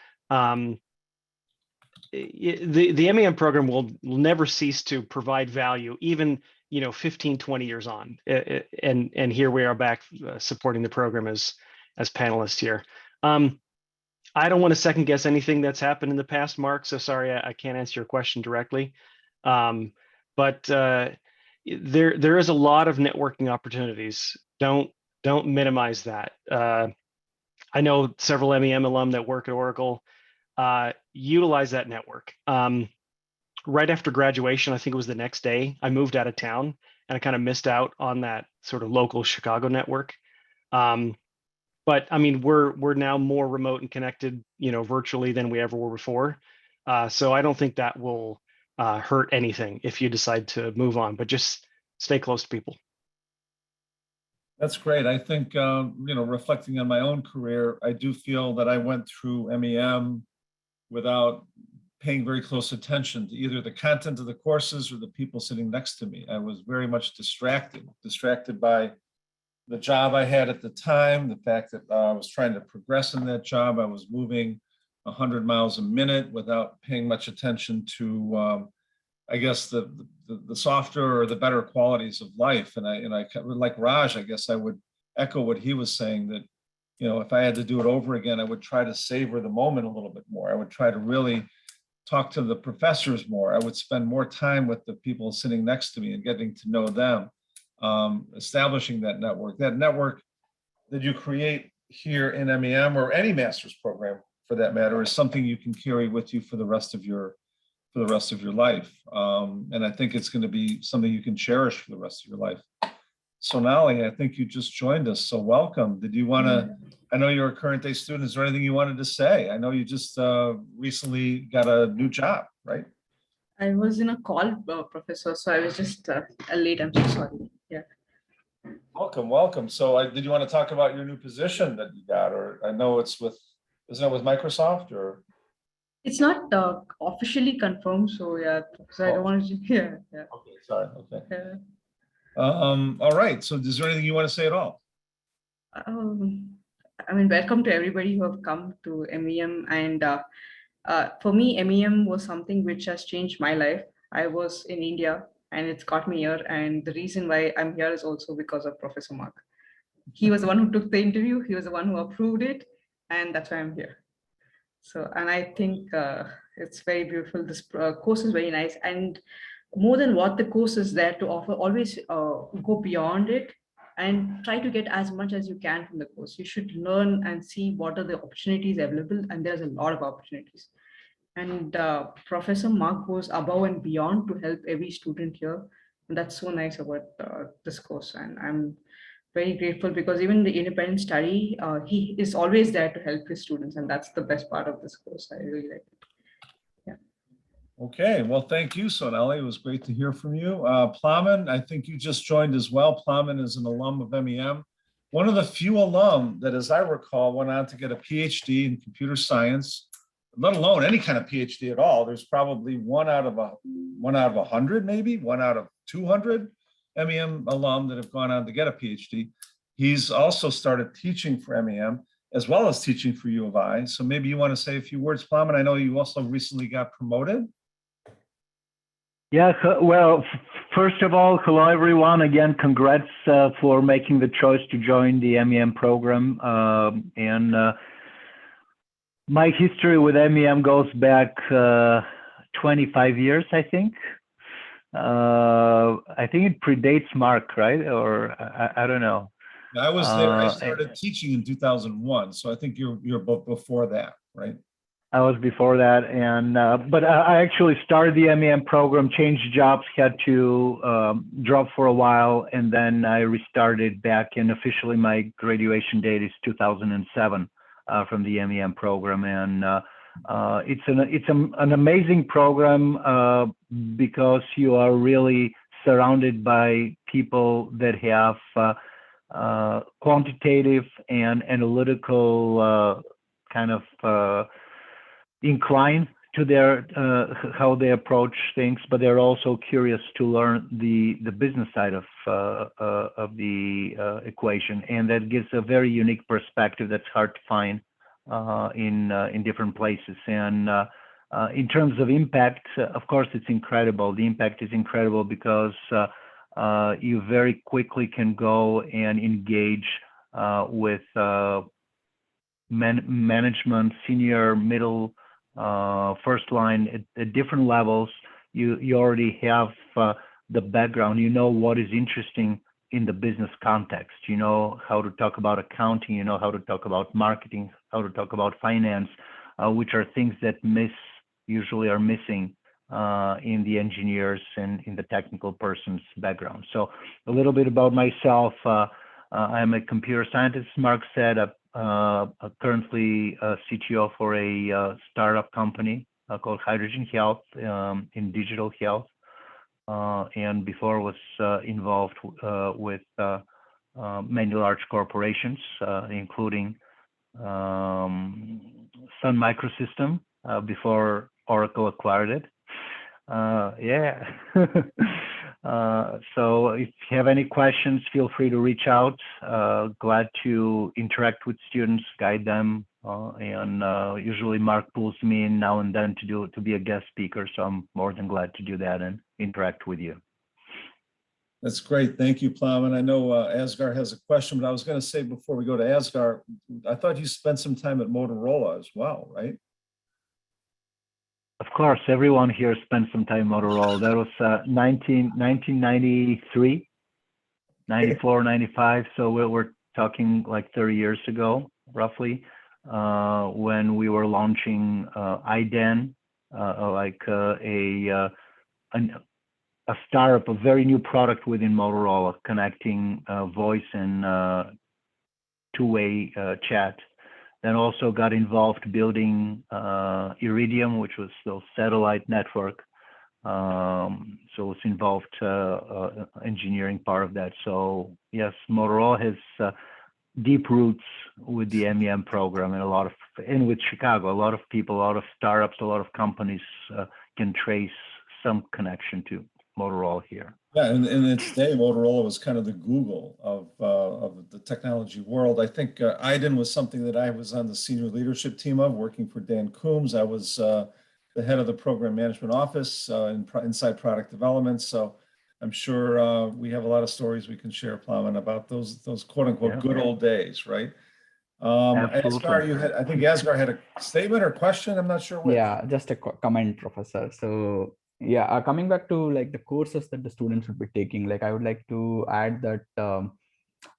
The MEM program will never cease to provide value, even 15, 20 years on. And here we are back supporting the program as panelists here. I don't want to second guess anything that's happened in the past, Mark. So sorry, I can't answer your question directly. But there is a lot of networking opportunities. Don't minimize that. I know several MEM alum that work at Oracle. Utilize that network. Right after graduation, I think it was the next day, I moved out of town and I kind of missed out on that sort of local Chicago network. But I mean, we're now more remote and connected, virtually than we ever were before. So I don't think that will hurt anything if you decide to move on, but just stay close to people. That's great. I think, reflecting on my own career, I do feel that I went through MEM without paying very close attention to either the content of the courses or the people sitting next to me. I was very much distracted by the job I had at the time, the fact that I was trying to progress in that job. I was moving 100 miles a minute without paying much attention to, I guess, the softer or the better qualities of life. And I like Raj, I guess I would echo what he was saying, that, if I had to do it over again, I would try to savor the moment a little bit more. I would try to really talk to the professors more. I would spend more time with the people sitting next to me and getting to know them. Establishing that network that you create here in MEM or any master's program for that matter is something you can carry with you for the rest of your life. And I think it's going to be something you can cherish for the rest of your life. Sonali, I think you just joined us, so welcome. Did you want to, I know you're a current day student, is there anything you wanted to say? I know you just recently got a new job, right? I was in a call, Professor, so I was just late. I'm so sorry. Yeah. Welcome. So did you want to talk about your new position that you got? Or I know isn't it with Microsoft or? It's not officially confirmed, so yeah, so I don't want to, yeah. Okay, sorry, okay. All right, so is there anything you want to say at all? I mean, welcome to everybody who have come to MEM, and for me, MEM was something which has changed my life. I was in India and it's got me here, and the reason why I'm here is also because of Professor Mark. He was the one who took the interview, he was the one who approved it, and that's why I'm here. So, and I think it's very beautiful. This course is very nice, and more than what the course is there to offer, always go beyond it and try to get as much as you can from the course. You should learn and see what are the opportunities available, and there's a lot of opportunities. And Professor Mark goes above and beyond to help every student here. And that's so nice about this course. And I'm very grateful because even the independent study, he is always there to help his students. And that's the best part of this course. I really like it. Yeah. Okay, well, thank you, Sonali. It was great to hear from you. Plamen, I think you just joined as well. Plamen is an alum of MEM. One of the few alum that, as I recall, went on to get a PhD in computer science, let alone any kind of PhD at all. There's probably one out of 100, maybe 1 out of 200 MEM alum that have gone on to get a PhD. He's also started teaching for MEM as well as teaching for U of I. So maybe you want to say a few words, Plamen. I know you also recently got promoted. Yeah, well, first of all, hello everyone. Again, congrats for making the choice to join the MEM program. My history with MEM goes back 25 years, I think. I think it predates Mark, right? Or I don't know. I was there. I started teaching in 2001, so I think you're before that, right? I was before that, and but I actually started the MEM program, changed jobs, had to drop for a while, and then I restarted back. And officially, my graduation date is 2007 from the MEM program, and it's an amazing program because you are really surrounded by people that have quantitative and analytical kind of incline to their how they approach things, but they're also curious to learn the business side of the equation, and that gives a very unique perspective that's hard to find in different places. And in terms of impact, of course, it's incredible. The impact is incredible because you very quickly can go and engage with management, senior, middle, first line at different levels. You already have the background. You know what is interesting in the business context. You know how to talk about accounting. You know how to talk about marketing, how to talk about finance, which are things that usually are missing in the engineers and in the technical person's background. So a little bit about myself. I'm a computer scientist, Mark said, currently a CTO for a startup company called Hydrogen Health in digital health. And before was involved with many large corporations, including Sun Microsystem before Oracle acquired it. Yeah. So if you have any questions, feel free to reach out. Glad to interact with students, guide them, and usually Mark pulls me in now and then to be a guest speaker. So I'm more than glad to do that and interact with you. That's great. Thank you, Plowman. I know Asghar has a question, but I was going to say before we go to Asghar, I thought you spent some time at Motorola as well, right? Of course, everyone here spent some time at Motorola. That was 1993, 94, 95. So we're talking like 30 years ago, roughly, when we were launching IDEN, like a startup, a very new product within Motorola, connecting voice and two-way chat. Then also got involved building Iridium, which was still satellite network. So it's involved engineering part of that. So yes, Motorola has deep roots with the MEM program, and with Chicago, a lot of people, a lot of startups, a lot of companies can trace some connection to Motorola here. Yeah, and in its day, Motorola was kind of the Google of the technology world. I think IDEN was something that I was on the senior leadership team of, working for Dan Coombs. I was the head of the program management office inside product development. So I'm sure we have a lot of stories we can share, Plowman, about those quote unquote good old days, right? Asghar, I think Asghar had a statement or question. I'm not sure which. Yeah, just a comment, Professor. So yeah, coming back to like the courses that the students would be taking, like I would like to add that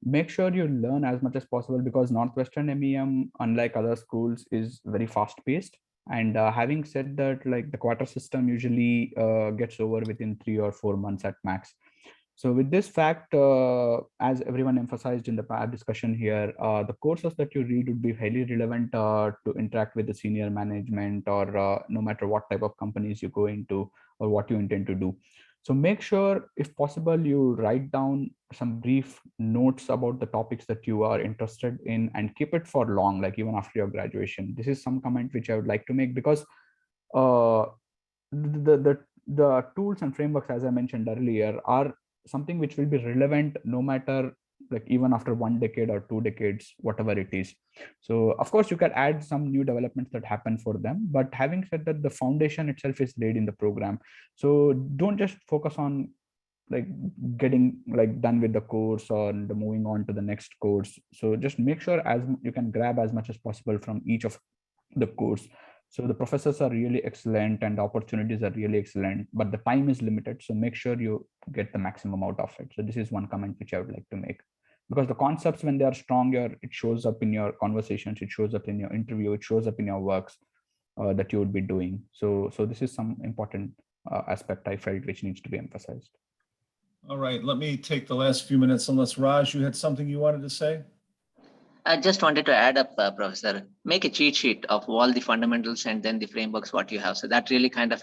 make sure you learn as much as possible, because Northwestern MEM, unlike other schools, is very fast paced. And having said that, like the quarter system usually gets over within 3 or 4 months at max. So with this fact, as everyone emphasized in the past discussion here, the courses that you read would be highly relevant to interact with the senior management, or no matter what type of companies you go into or what you intend to do. So make sure, if possible, you write down some brief notes about the topics that you are interested in and keep it for long, like even after your graduation. This is some comment which I would like to make, because the tools and frameworks, as I mentioned earlier, are something which will be relevant no matter, like even after 1 decade or 2 decades, whatever it is. So of course you can add some new developments that happen for them, but having said that, the foundation itself is laid in the program. So don't just focus on like getting like done with the course or moving on to the next course. So just make sure as you can grab as much as possible from each of the course. So the professors are really excellent and the opportunities are really excellent, but the time is limited. So make sure you get the maximum out of it. So this is one comment which I would like to make, because the concepts, when they are stronger, it shows up in your conversations, it shows up in your interview, it shows up in your works that you would be doing. So this is some important aspect I felt which needs to be emphasized. All right, let me take the last few minutes, unless Raj, you had something you wanted to say? I just wanted to add up, Professor, make a cheat sheet of all the fundamentals and then the frameworks, what you have. So that really kind of,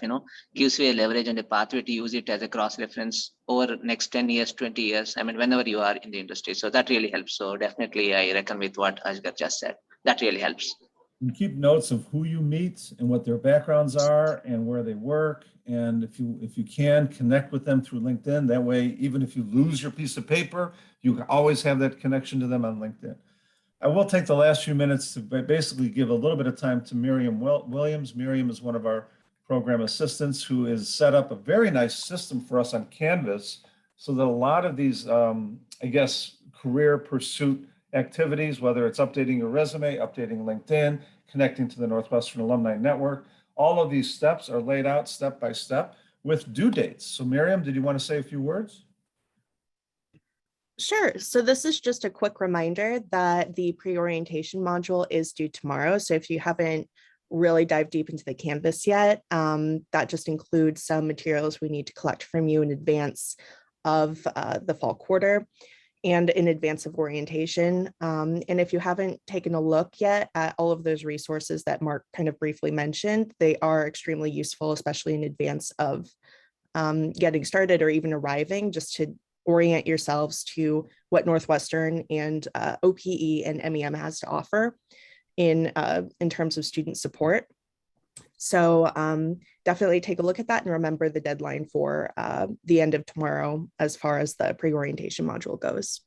gives you a leverage and a pathway to use it as a cross-reference over next 10 years, 20 years. I mean, whenever you are in the industry. So that really helps. So definitely I reckon with what Asghar just said. That really helps. And keep notes of who you meet and what their backgrounds are and where they work. And if you can, connect with them through LinkedIn. That way, even if you lose your piece of paper, you can always have that connection to them on LinkedIn. I will take the last few minutes to basically give a little bit of time to Miriam Williams. Miriam is one of our program assistants who has set up a very nice system for us on Canvas so that a lot of these, I guess, career pursuit activities, whether it's updating your resume, updating LinkedIn, connecting to the Northwestern Alumni Network. All of these steps are laid out step by step with due dates. So Miriam, did you want to say a few words? Sure. So this is just a quick reminder that the pre-orientation module is due tomorrow. So if you haven't really dived deep into the Canvas yet, that just includes some materials we need to collect from you in advance of the fall quarter and in advance of orientation. And if you haven't taken a look yet at all of those resources that Mark kind of briefly mentioned, they are extremely useful, especially in advance of getting started or even arriving, just to orient yourselves to what Northwestern and OPE and MEM has to offer in terms of student support. So definitely take a look at that and remember the deadline for the end of tomorrow as far as the pre-orientation module goes.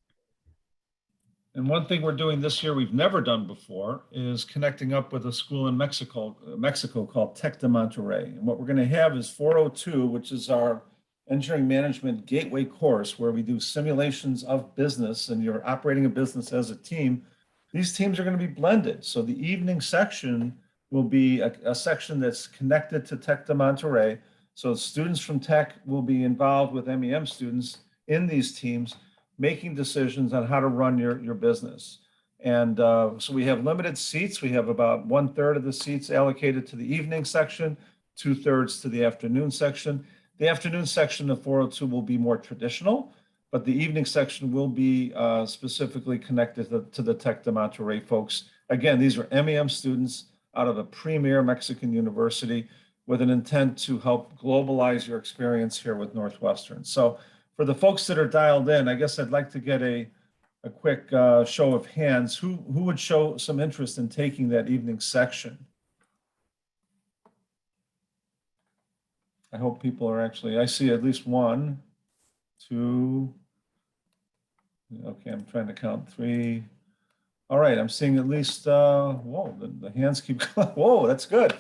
And one thing we're doing this year we've never done before is connecting up with a school in Mexico called Tec de Monterrey. And what we're going to have is 402, which is our engineering management gateway course, where we do simulations of business and you're operating a business as a team. These teams are going to be blended. So the evening section will be a section that's connected to Tec de Monterrey. So students from Tech will be involved with MEM students in these teams, making decisions on how to run your business. And so we have limited seats. We have about 1/3 of the seats allocated to the evening section, 2/3 to the afternoon section. The afternoon section of 402 will be more traditional, but the evening section will be specifically connected to the Tec de Monterrey folks. Again, these are MEM students out of a premier Mexican university with an intent to help globalize your experience here with Northwestern. So for the folks that are dialed in, I guess I'd like to get a quick show of hands. Who would show some interest in taking that evening section? I hope people are actually, I see at least 1, 2, okay, I'm trying to count 3. All right, I'm seeing at least, whoa, the hands keep going. Whoa, that's good.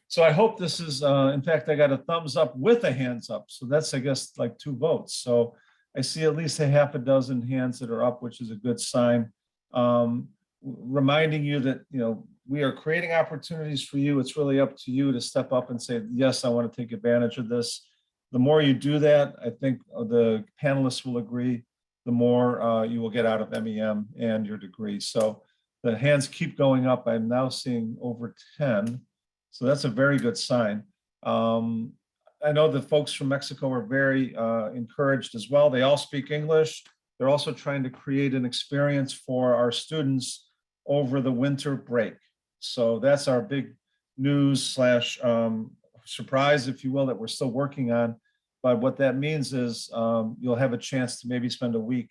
So I hope this is, in fact, I got a thumbs up with a hands up. So that's, I guess, like 2 votes. So I see at least a half a dozen hands that are up, which is a good sign. Reminding you that, we are creating opportunities for you. It's really up to you to step up and say, yes, I want to take advantage of this. The more you do that, I think the panelists will agree, the more you will get out of MEM and your degree. So the hands keep going up. I'm now seeing over 10. So that's a very good sign. I know the folks from Mexico are very encouraged as well. They all speak English. They're also trying to create an experience for our students over the winter break. So that's our big news slash surprise, if you will, that we're still working on. But what that means is you'll have a chance to maybe spend a week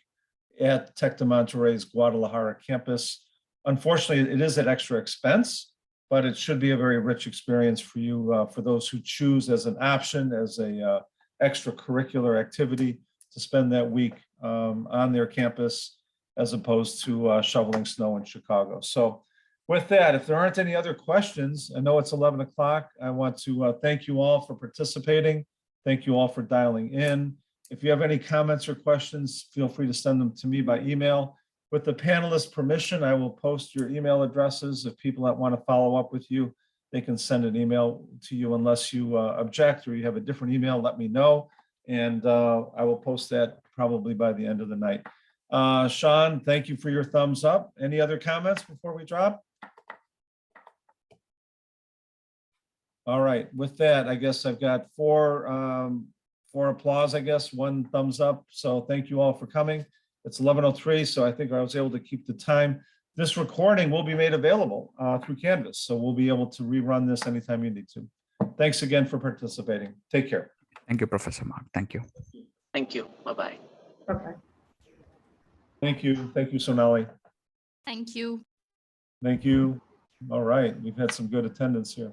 at Tec de Monterrey's Guadalajara campus. Unfortunately, it is at extra expense, but it should be a very rich experience for you, for those who choose as an option, as a extracurricular activity to spend that week on their campus, as opposed to shoveling snow in Chicago. So with that, if there aren't any other questions, I know it's 11 o'clock. I want to thank you all for participating. Thank you all for dialing in. If you have any comments or questions, feel free to send them to me by email. With the panelists' permission, I will post your email addresses. If people that want to follow up with you, they can send an email to you unless you object or you have a different email, let me know. And I will post that probably by the end of the night. Sean, thank you for your thumbs up. Any other comments before we drop? All right, with that, I guess I've got 4 applause, I guess, 1 thumbs up. So thank you all for coming. It's 11:03, so I think I was able to keep the time. This recording will be made available through Canvas, so we'll be able to rerun this anytime you need to. Thanks again for participating. Take care. Thank you, Professor Mark. Thank you. Thank you. Bye-bye. Okay. Thank you. Thank you, Sonali. Thank you. Thank you. All right, we've had some good attendance here.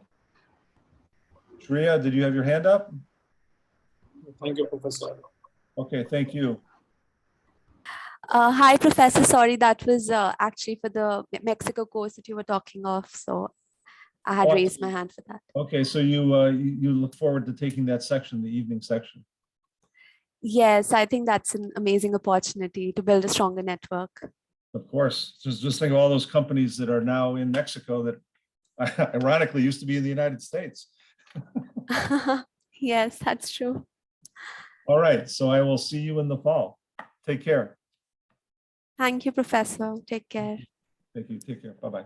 Shreya, did you have your hand up? Thank you, Professor. Okay, thank you. Hi, Professor. Sorry, that was actually for the Mexico course that you were talking of. So I had raised my hand for that. Okay, so you look forward to taking that section, the evening section. Yes, I think that's an amazing opportunity to build a stronger network. Of course, just think of all those companies that are now in Mexico that ironically used to be in the United States. Yes, that's true. All right, so I will see you in the fall. Take care. Thank you, Professor. Take care. Thank you. Take care. Bye-bye.